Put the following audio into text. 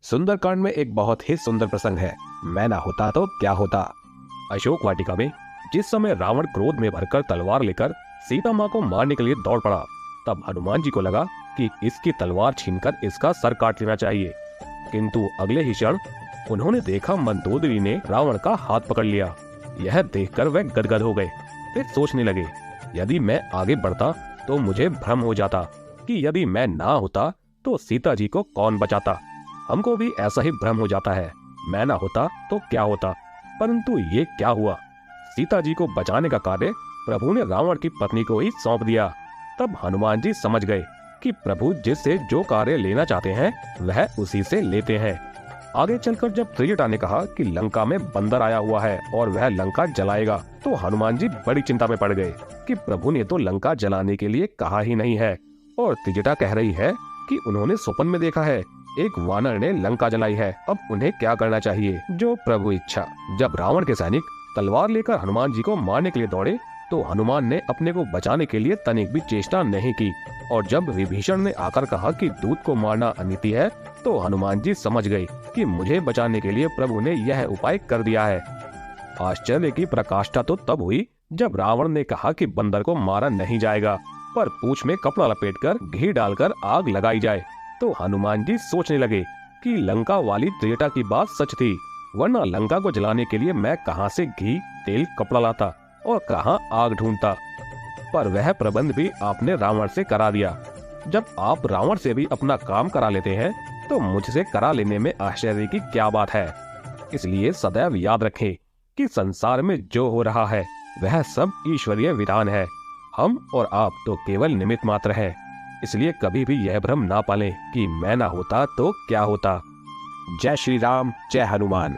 सुंदरकांड में एक बहुत ही सुंदर प्रसंग है। मैं ना होता तो क्या होता। अशोक वाटिका में जिस समय रावण क्रोध में भरकर तलवार लेकर सीता माँ को मारने के लिए दौड़ पड़ा, तब हनुमान जी को लगा कि इसकी तलवार छीनकर इसका सर काट लेना चाहिए। किंतु अगले ही क्षण उन्होंने देखा मंदोदरी ने रावण का हाथ पकड़ लिया। यह देखकर वह गदगद हो गए। फिर सोचने लगे, यदि मैं आगे बढ़ता तो मुझे भ्रम हो जाता कि यदि मैं ना होता तो सीता जी को कौन बचाता। हमको भी ऐसा ही भ्रम हो जाता है, मैं ना होता तो क्या होता। परंतु ये क्या हुआ, सीता जी को बचाने का कार्य प्रभु ने रावण की पत्नी को ही सौंप दिया। तब हनुमान जी समझ गए कि प्रभु जिससे जो कार्य लेना चाहते हैं वह उसी से लेते हैं। आगे चलकर जब त्रिजटा ने कहा कि लंका में बंदर आया हुआ है और वह लंका जलाएगा, तो हनुमान जी बड़ी चिंता में पड़ गए कि प्रभु ने तो लंका जलाने के लिए कहा ही नहीं है, और त्रिजटा कह रही है कि उन्होंने स्वप्न में देखा है एक वानर ने लंका जलाई है, अब उन्हें क्या करना चाहिए। जो प्रभु इच्छा। जब रावण के सैनिक तलवार लेकर हनुमान जी को मारने के लिए दौड़े, तो हनुमान ने अपने को बचाने के लिए तनिक भी चेष्टा नहीं की। और जब विभीषण ने आकर कहा कि दूत को मारना अनीति है, तो हनुमान जी समझ गए कि मुझे बचाने के लिए प्रभु ने यह उपाय कर दिया है। आश्चर्य की प्रकाष्ठा तो तब हुई जब रावण ने कहा कि बंदर को मारा नहीं जाएगा, पर पूंछ में कपड़ा लपेटकर घी डालकर आग लगाई जाए। तो हनुमान जी सोचने लगे कि लंका वाली त्रिजटा की बात सच थी, वरना लंका को जलाने के लिए मैं कहां से घी, तेल, कपड़ा लाता और कहां आग ढूंढता। पर वह प्रबंध भी आपने रावण से करा दिया। जब आप रावण से भी अपना काम करा लेते हैं, तो मुझसे करा लेने में आश्चर्य की क्या बात है। इसलिए सदैव याद रखें कि संसार में जो हो रहा है वह सब ईश्वरीय विधान है। हम और आप तो केवल निमित्त मात्र हैं। इसलिए कभी भी यह भ्रम ना पालें कि मैं ना होता तो क्या होता। जय श्री राम, जय हनुमान।